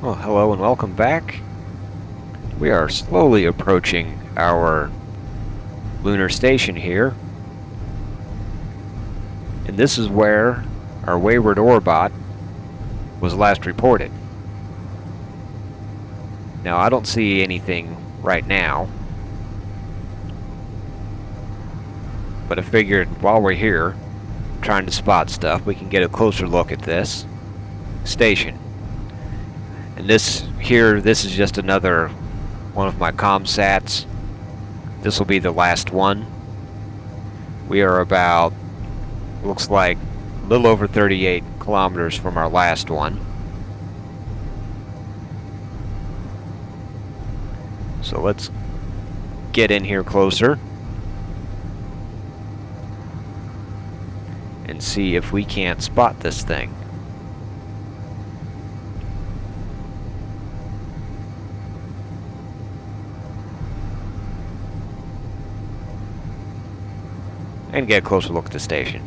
Well, hello and welcome back. We are slowly approaching our lunar station here. And this is where our wayward Orbot was last reported. Now, I don't see anything right now, but I figured while we're here, trying to spot stuff, we can get a closer look at this station. And this is just another one of my ComSats. This will be the last one. We are about, looks like, a little over 38 kilometers from our last one. So let's get in here closer and see if we can't spot this thing. And get a closer look at the station.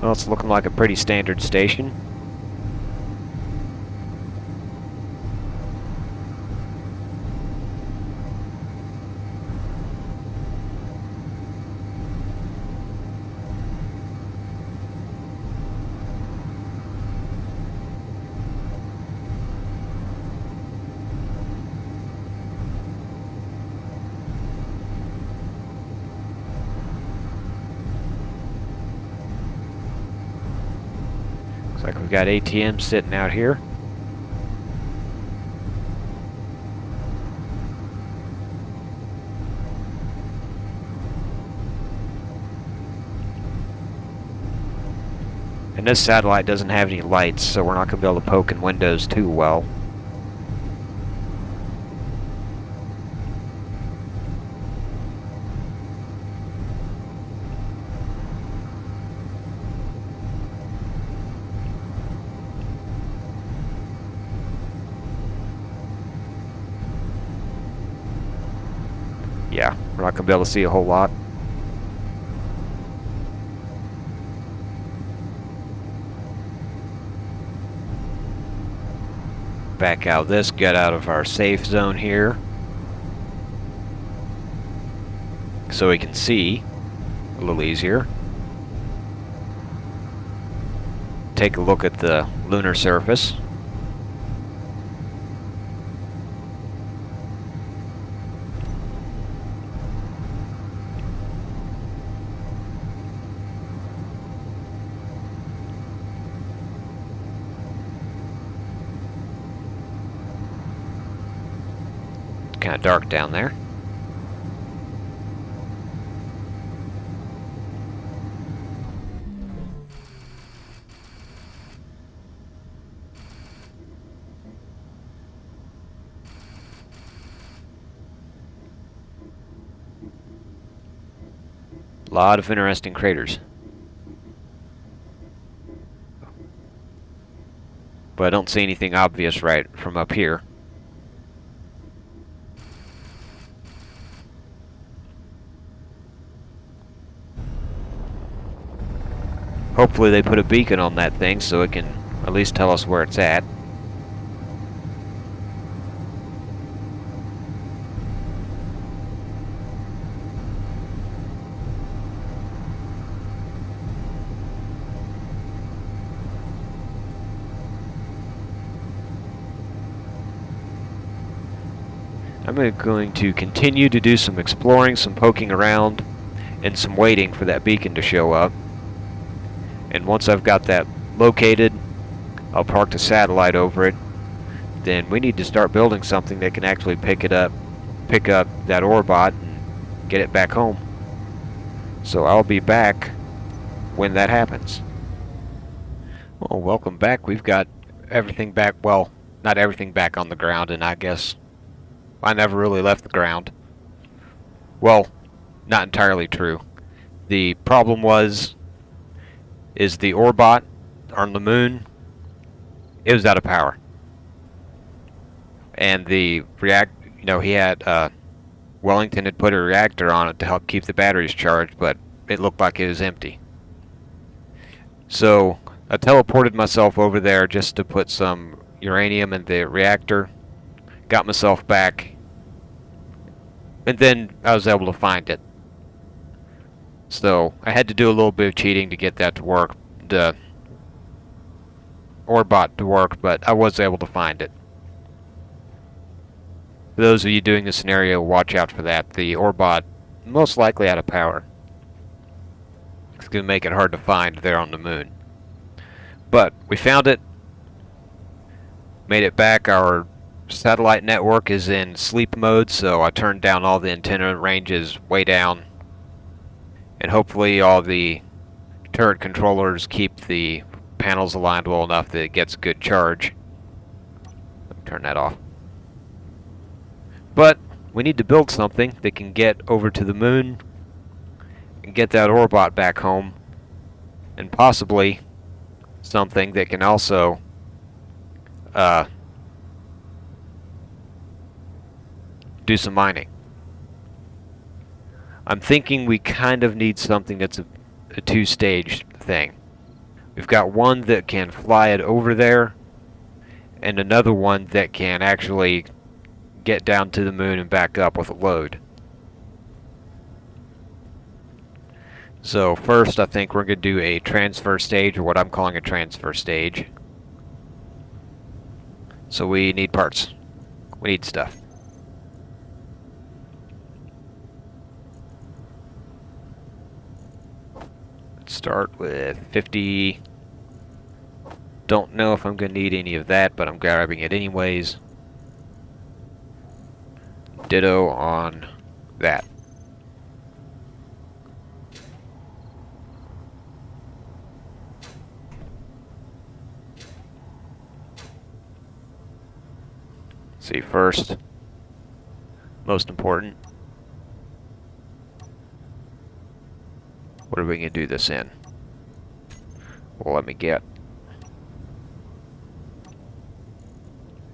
Well, it's looking like a pretty standard station. Looks like we've got ATM sitting out here. And this satellite doesn't have any lights, so we're not going to be able to poke in windows too well. Yeah, we're not going to be able to see a whole lot. Back out this, get out of our safe zone here, so we can see a little easier. Take a look at the lunar surface. Kind of dark down there. A lot of interesting craters. But I don't see anything obvious right from up here. Hopefully they put a beacon on that thing so it can at least tell us where it's at. I'm going to continue to do some exploring, some poking around, and some waiting for that beacon to show up. And once I've got that located, I'll park the satellite over it. Then we need to start building something that can actually pick up that Orbot and get it back home. So I'll be back when that happens. Well, welcome back. We've got everything back, well, not everything back on the ground, and I guess I never really left the ground. Well, not entirely true. The problem is the Orbot on the moon, it was out of power. And the he had, Wellington had put a reactor on it to help keep the batteries charged, but it looked like it was empty. So I teleported myself over there just to put some uranium in the reactor, got myself back, and then I was able to find it. So I had to do a little bit of cheating to get that to work, the Orbot to work, but I was able to find it. For those of you doing the scenario, watch out for that. The Orbot most likely out of power. It's going to make it hard to find there on the moon. But we found it, made it back. Our satellite network is in sleep mode, so I turned down all the antenna ranges way down. And hopefully all the turret controllers keep the panels aligned well enough that it gets a good charge. Let me turn that off. But we need to build something that can get over to the moon and get that Orbot back home, and possibly something that can also do some mining. I'm thinking we kind of need something that's a two-stage thing. We've got one that can fly it over there, and another one that can actually get down to the moon and back up with a load. So first, I think we're going to do a transfer stage, or what I'm calling a transfer stage. So we need parts. We need stuff. Let's start with 50. Don't know if I'm going to need any of that, but I'm grabbing it anyways. Ditto on that. See, first, most important, what are we going to do this in? Well, let me get.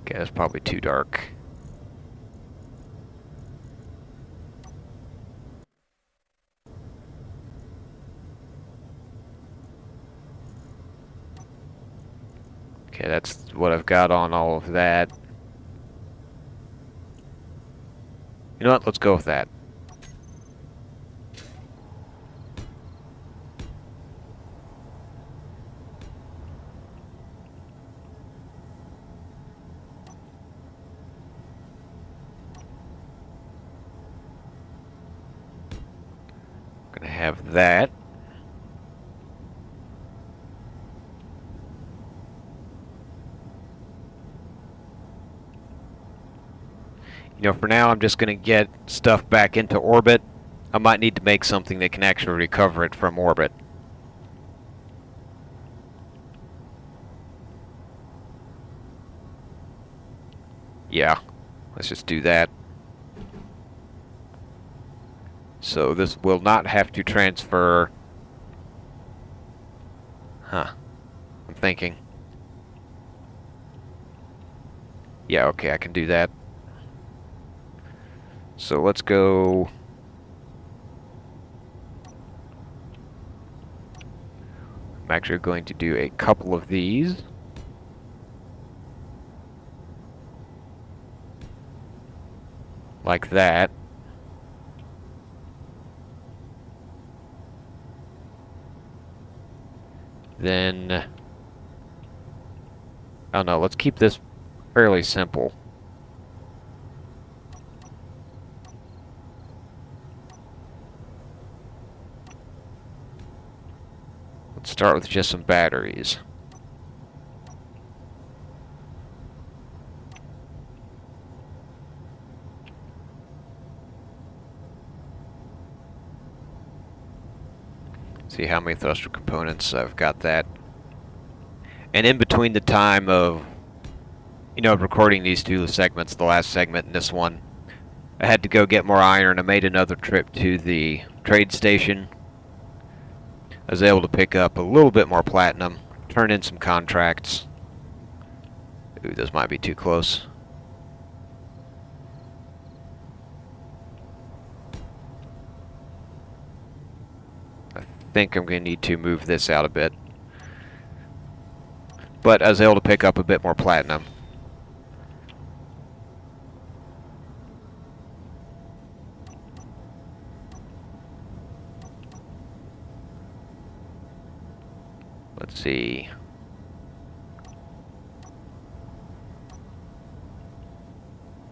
Okay, that's probably too dark. Okay, that's what I've got on all of that. You know what? Let's go with that. I'm gonna have that. You know, for now I'm just going to get stuff back into orbit. I might need to make something that can actually recover it from orbit. Yeah, let's just do that. So this will not have to transfer. Huh. I'm thinking. Yeah, okay, I can do that. So let's go. I'm actually going to do a couple of these. Like that. Then, oh no, let's keep this fairly simple. Let's start with just some batteries. See how many thruster components I've got that. And in between the time of, recording these two segments, the last segment and this one, I had to go get more iron. I made another trip to the trade station. I was able to pick up a little bit more platinum, turn in some contracts. Ooh, those might be too close. I think I'm going to need to move this out a bit. But I was able to pick up a bit more platinum. Let's see.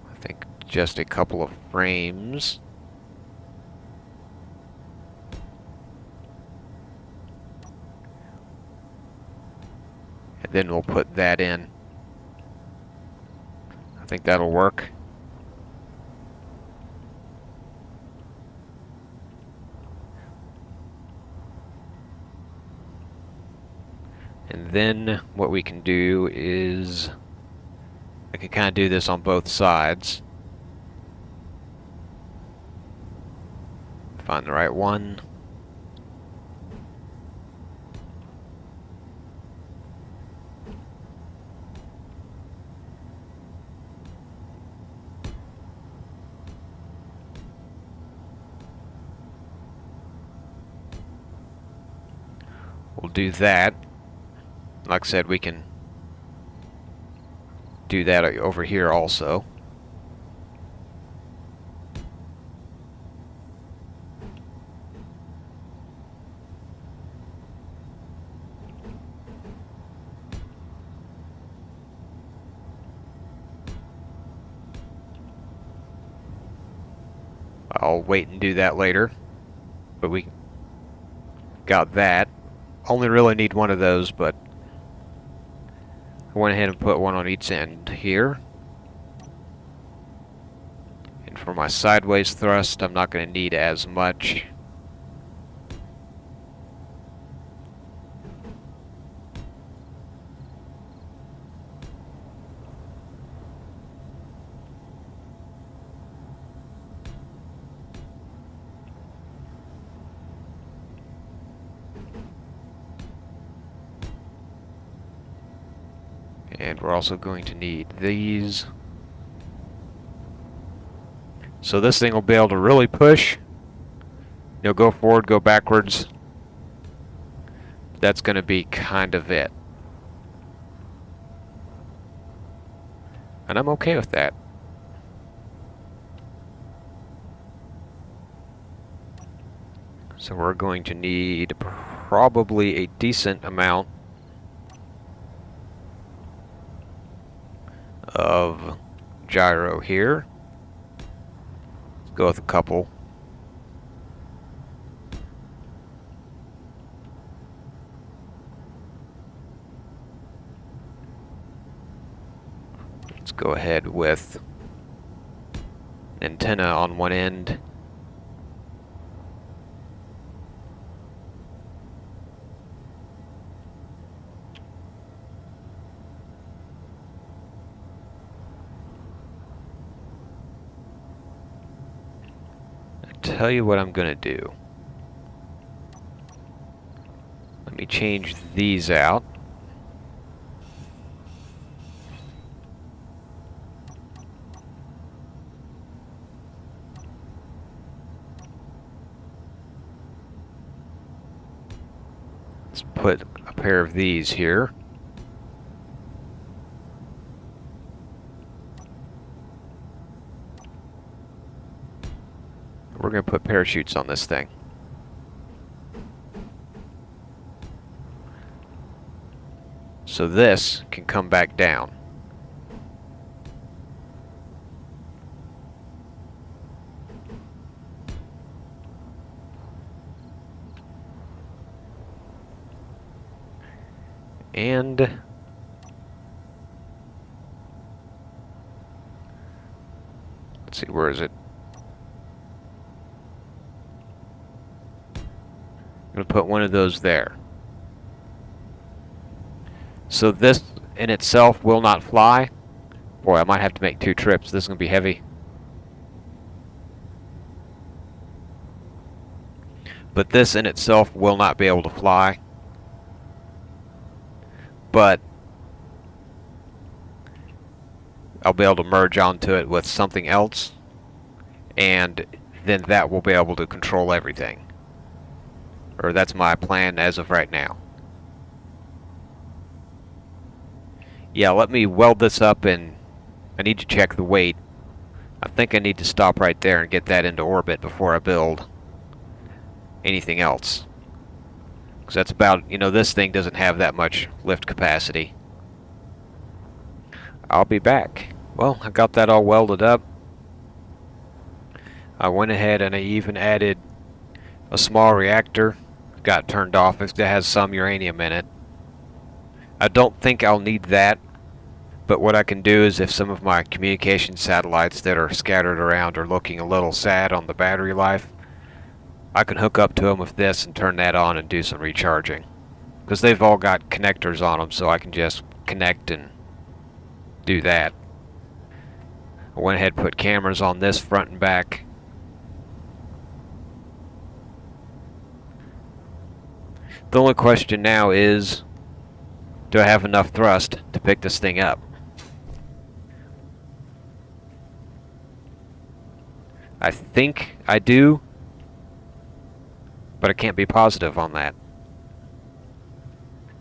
I think just a couple of frames. And then we'll put that in. I think that'll work. And then what we can do is, I can kind of do this on both sides. Find the right one. We'll do that. Like I said, we can do that over here also. I'll wait and do that later. But we got that. Only really need one of those, but I went ahead and put one on each end here. And for my sideways thrust, I'm not going to need as much. And we're also going to need these. So this thing will be able to really push. Go forward, go backwards. That's going to be kind of it. And I'm okay with that. So we're going to need probably a decent amount of gyro here. Let's go with a couple. Let's go ahead with antenna on one end. Tell you what I'm gonna do. Let me change these out. Let's put a pair of these here. We're going to put parachutes on this thing. So this can come back down. And let's see, where is it? I'm going to put one of those there. So this in itself will not fly. Boy, I might have to make 2 trips. This is going to be heavy. But this in itself will not be able to fly. But I'll be able to merge onto it with something else, and then that will be able to control everything. Or that's my plan as of right now. Yeah, let me weld this up, and I need to check the weight. I think I need to stop right there and get that into orbit before I build anything else. Because that's about, this thing doesn't have that much lift capacity. I'll be back. Well, I got that all welded up. I went ahead and I even added a small reactor. Got turned off. It has some uranium in it. I don't think I'll need that, but what I can do is if some of my communication satellites that are scattered around are looking a little sad on the battery life, I can hook up to them with this and turn that on and do some recharging. Because they've all got connectors on them, so I can just connect and do that. I went ahead and put cameras on this front and back. The only question now is, do I have enough thrust to pick this thing up? I think I do, but I can't be positive on that.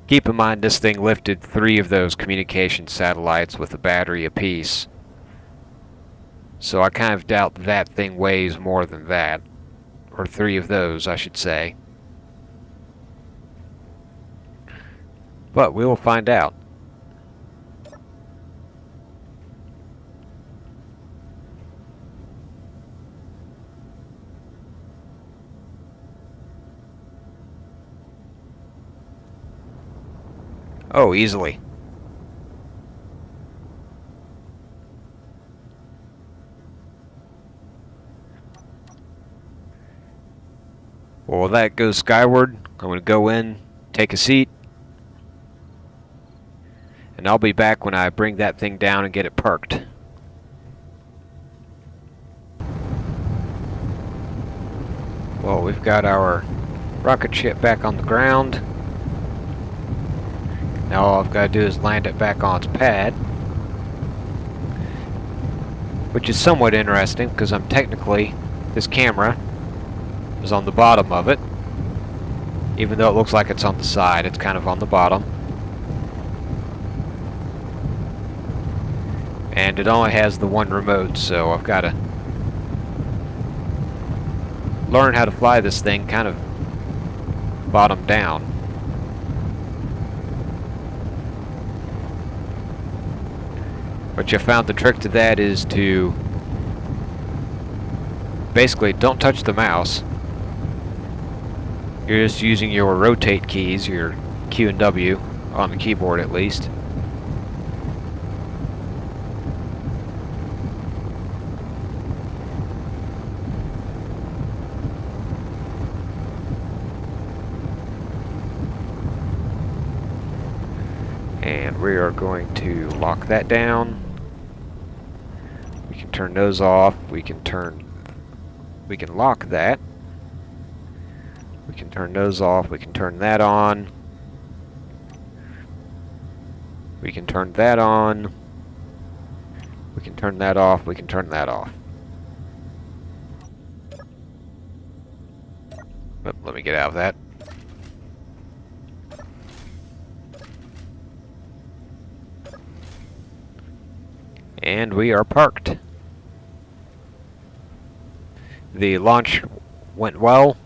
Keep in mind this thing lifted 3 of those communication satellites with a battery apiece. So I kind of doubt that thing weighs more than that. Or 3 of those, I should say. But we will find out. Oh, easily. Well, while that goes skyward, I'm going to go in, take a seat, and I'll be back when I bring that thing down and get it parked. Well, we've got our rocket ship back on the ground. Now all I've got to do is land it back on its pad, which is somewhat interesting because this camera is on the bottom of it. Even though it looks like it's on the side, it's kind of on the bottom. And it only has the one remote, so I've got to learn how to fly this thing kind of bottom down. But you found the trick to that is to basically don't touch the mouse. You're just using your rotate keys, your Q and W, on the keyboard at least. And we are going to lock that down. We can turn those off. We can lock that. We can turn those off. We can turn that on. We can turn that on. We can turn that off. We can turn that off. Oh, let me get out of that. And we are parked. The launch went well.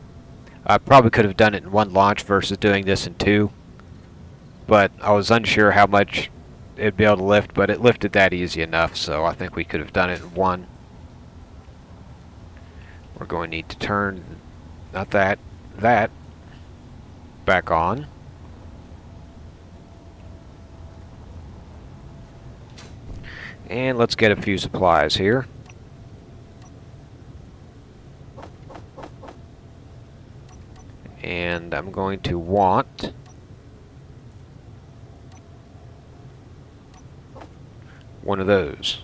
I probably could have done it in 1 launch versus doing this in 2. But I was unsure how much it'd be able to lift, but it lifted that easy enough, so I think we could have done it in 1. We're going to need to turn, not that back on. And let's get a few supplies here. And I'm going to want one of those.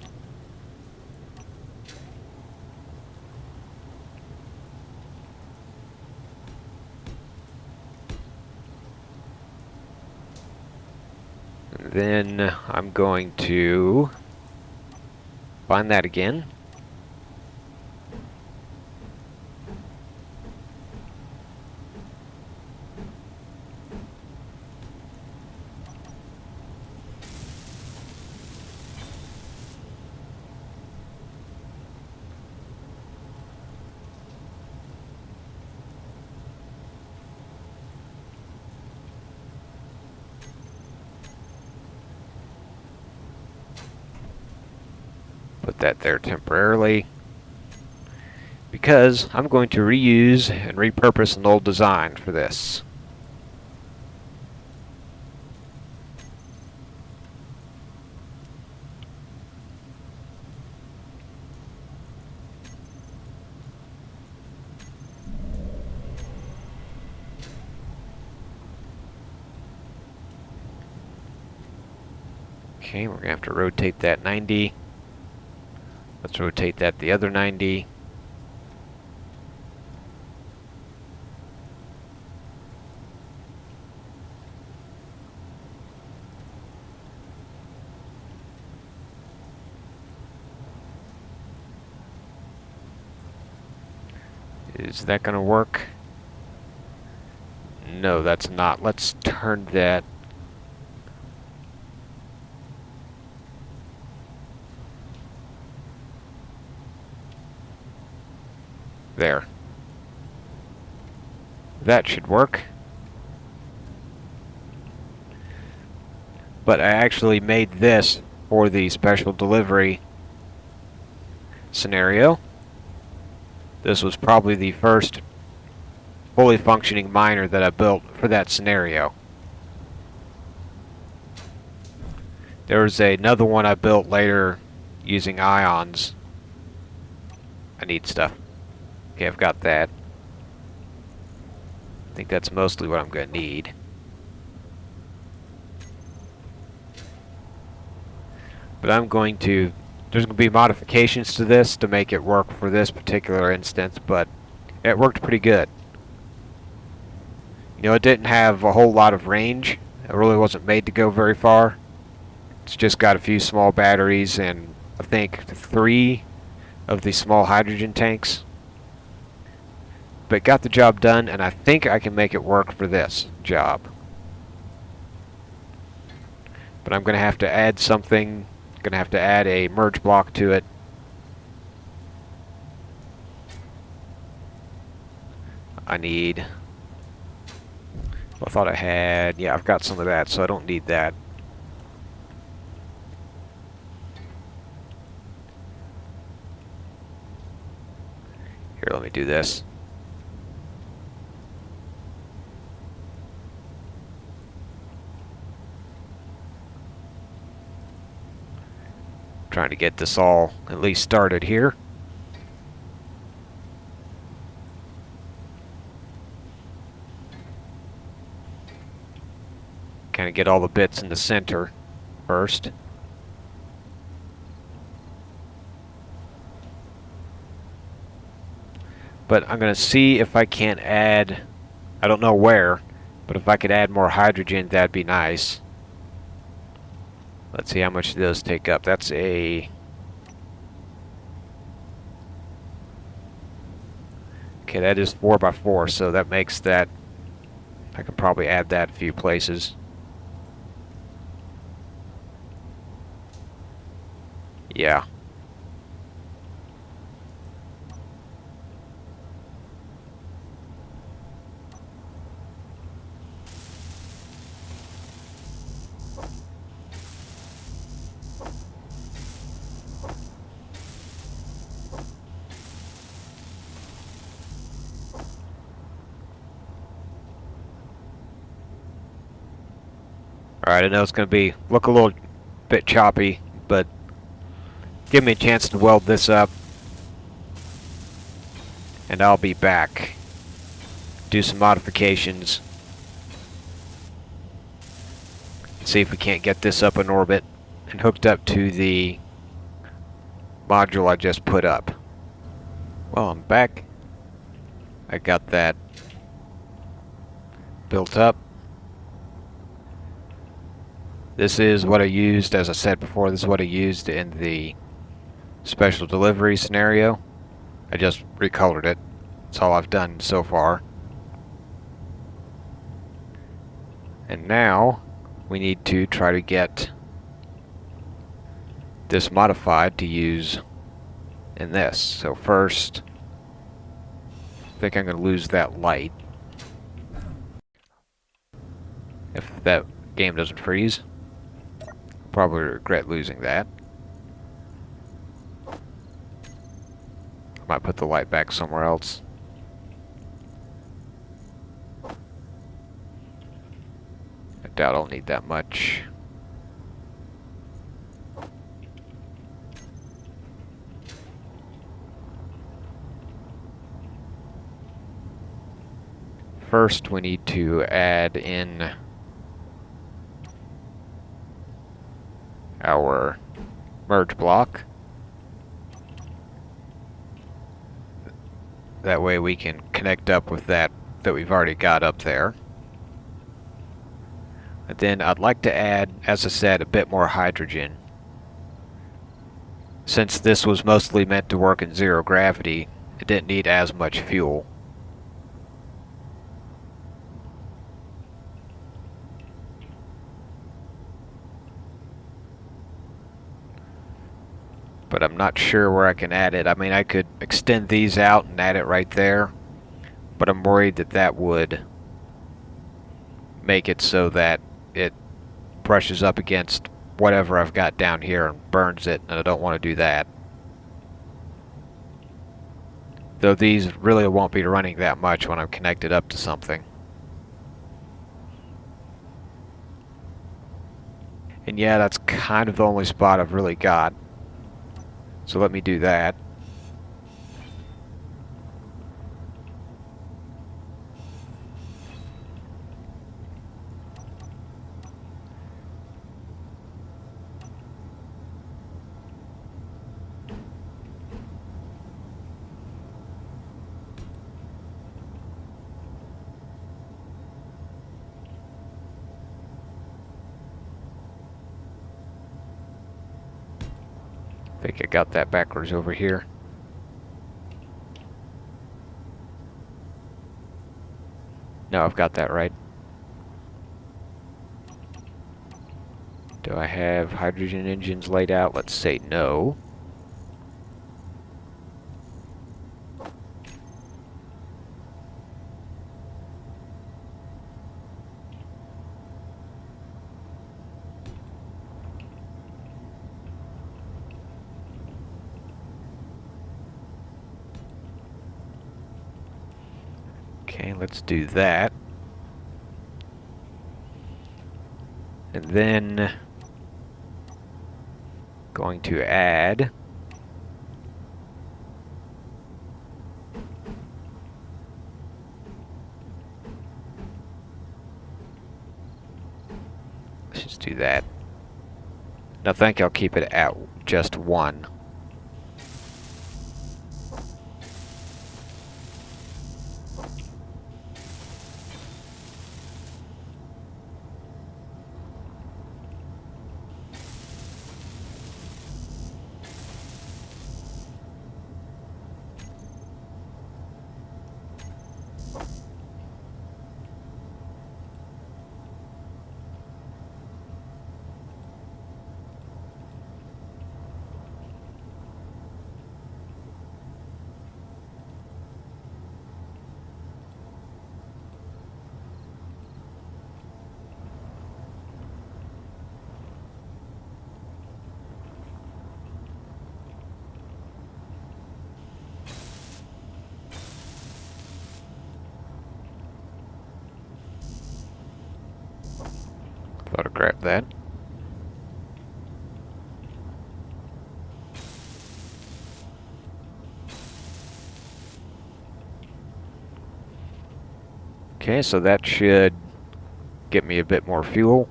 And then I'm going to find that again. Put that there temporarily, because I'm going to reuse and repurpose an old design for this. Okay, we're going to have to rotate that 90. Let's rotate that the other 90. Is that going to work? No, that's not. Let's turn that. There. That should work. But I actually made this for the special delivery scenario. This was probably the first fully functioning miner that I built for that scenario. There was another one I built later using ions. I need stuff. Okay, I've got that. I think that's mostly what I'm going to need. But I'm going to... There's going to be modifications to this to make it work for this particular instance, but it worked pretty good. You know, it didn't have a whole lot of range. It really wasn't made to go very far. It's just got a few small batteries and I think 3 of the small hydrogen tanks. But got the job done, and I think I can make it work for this job. But I'm going to have to add something. Going to have to add a merge block to it. I need... Well, I thought I had... Yeah, I've got some of that, so I don't need that. Here, let me do this. Trying to get this all at least started here. Kind of get all the bits in the center first. But I'm going to see if I can't add, I don't know where, but if I could add more hydrogen, that'd be nice. Let's see how much those take up. That's a... Okay, that is 4x4, so that makes that... I can probably add that a few places. Yeah. Alright, I know it's going to look a little bit choppy, but Give me a chance to weld this up, and I'll be back. Do some modifications. See if we can't get this up in orbit and hooked up to the module I just put up. Well, I'm back. I got that built up. This is what I used, as I said before, this is what I used in the special delivery scenario. I just recolored it. That's all I've done so far. And now we need to try to get this modified to use in this. So first, I think I'm going to lose that light. If that game doesn't freeze, I'll probably regret losing that. I might put the light back somewhere else. I doubt I'll need that much. First, we need to add in our merge block. That way we can connect up with that we've already got up there. And then I'd like to add, as I said, a bit more hydrogen. Since this was mostly meant to work in zero gravity, it didn't need as much fuel. But I'm not sure where I can add it. I mean, I could extend these out and add it right there, but I'm worried that that would make it so that it brushes up against whatever I've got down here and burns it, and I don't want to do that. Though these really won't be running that much when I'm connected up to something. And yeah, that's kind of the only spot I've really got. So let me do that. I think I got that backwards over here. No, I've got that right. Do I have hydrogen engines laid out? Let's say no. Okay, let's do that. And then going to add let's just do that. And I think I'll keep it at just one. Thought I'd grab that. Okay, so that should get me a bit more fuel.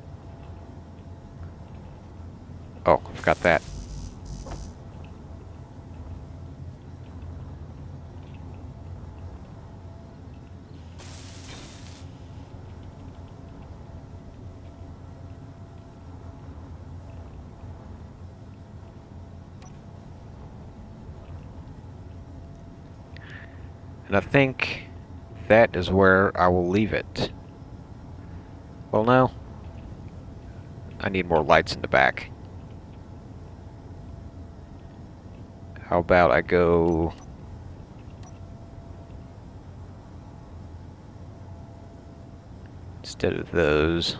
Oh, forgot that. And I think that is where I will leave it. Well, no. I need more lights in the back. How about I go... instead of those...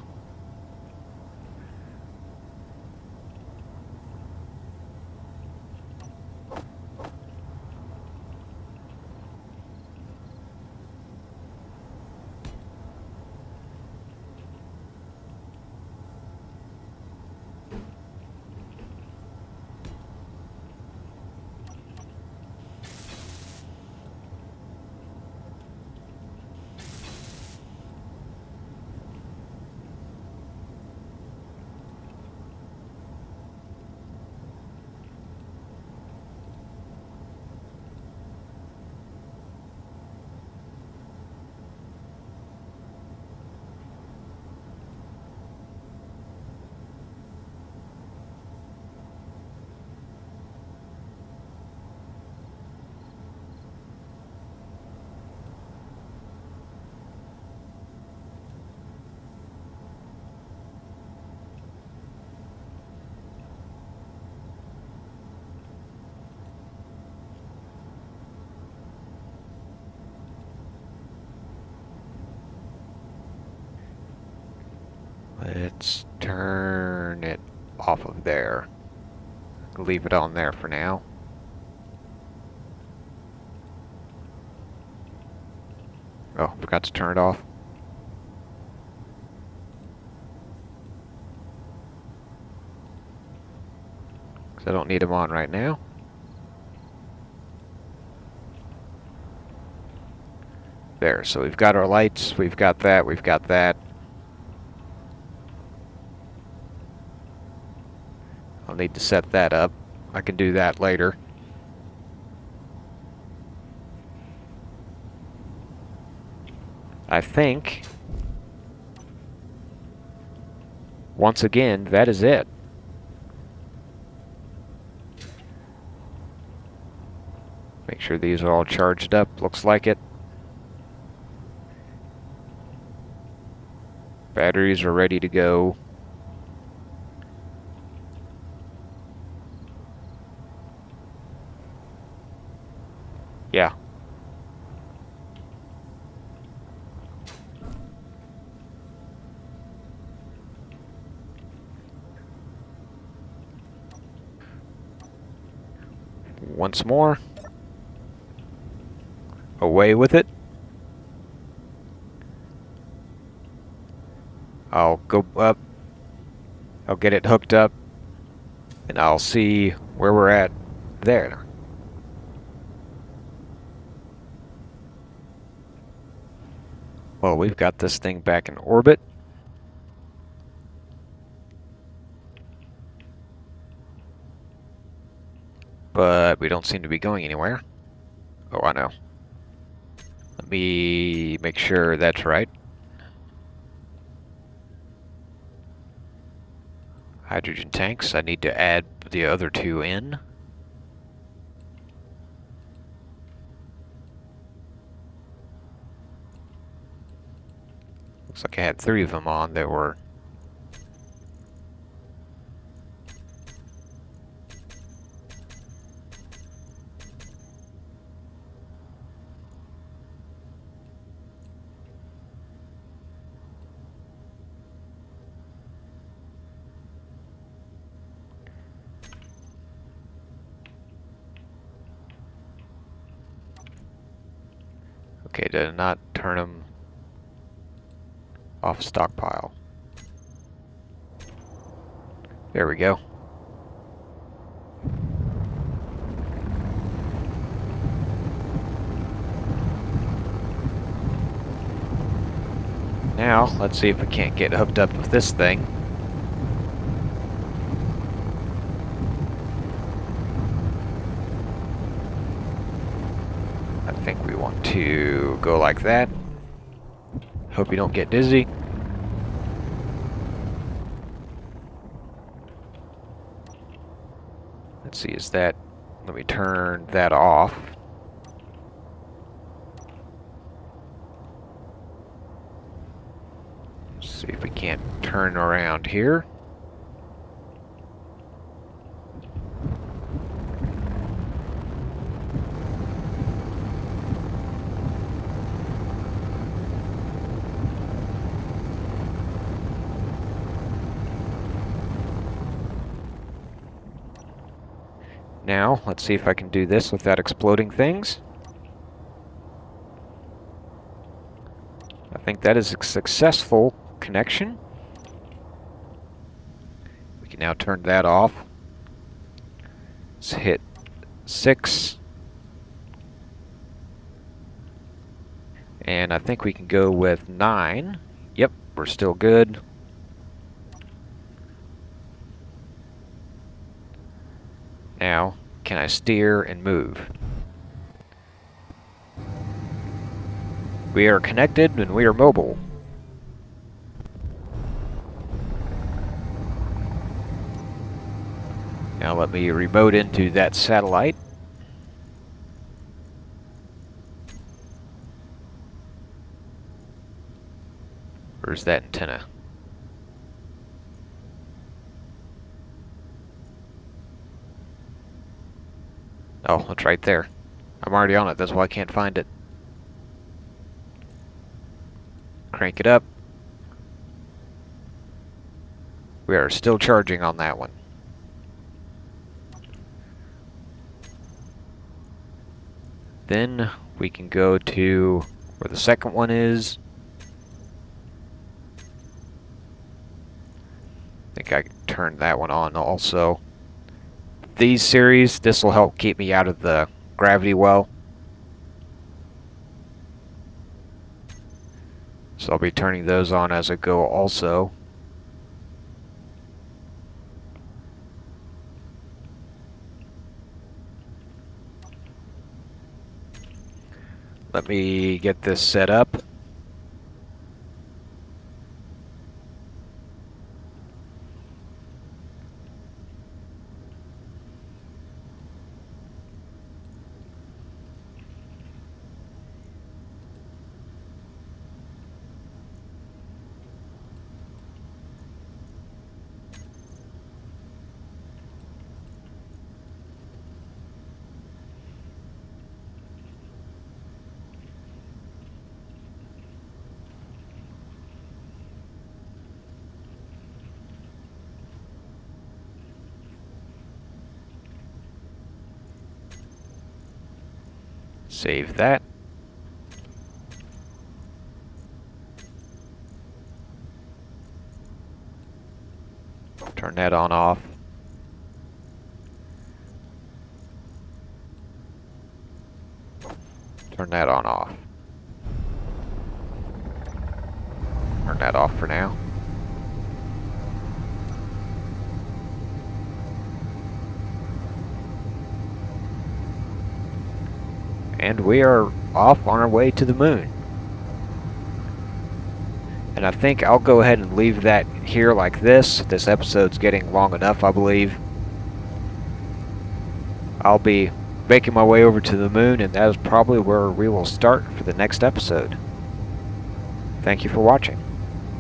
Let's turn it off of there. Leave it on there for now. Oh, forgot to turn it off. Because I don't need them on right now. There, so we've got our lights, we've got that, we've got that. I'll need to set that up. I can do that later. I think, once again, that is it. Make sure these are all charged up. Looks like it. Batteries are ready to go. Yeah. Once more. Away with it. I'll go up. I'll get it hooked up. And I'll see where we're at there. Well, we've got this thing back in orbit. But we don't seem to be going anywhere. Oh, I know. Let me make sure that's right. Hydrogen tanks. I need to add the other two in. Looks like I had 3 of them on that were... Okay, did I not turn them off stockpile? There we go. Now, let's see if we can't get hooked up with this thing. I think we want to go like that. Hope you don't get dizzy. Let's see, is that... Let me turn that off. See if we can't turn around here. Now, let's see if I can do this without exploding things. I think that is a successful connection. We can now turn that off. Let's hit 6. And I think we can go with 9. Yep, we're still good. Now, can I steer and move? We are connected and we are mobile. Now let me remote into that satellite. Where's that antenna? Oh, it's right there. I'm already on it, that's why I can't find it. Crank it up. We are still charging on that one. Then we can go to where the second one is. I think I can turn that one on also. These series, this will help keep me out of the gravity well. So I'll be turning those on as I go also. Let me get this set up. Save that. Turn that on off. Turn that on off. Turn that off for now. And we are off on our way to the moon. And I think I'll go ahead and leave that here like this. This episode's getting long enough, I believe. I'll be making my way over to the moon, and that is probably where we will start for the next episode. Thank you for watching.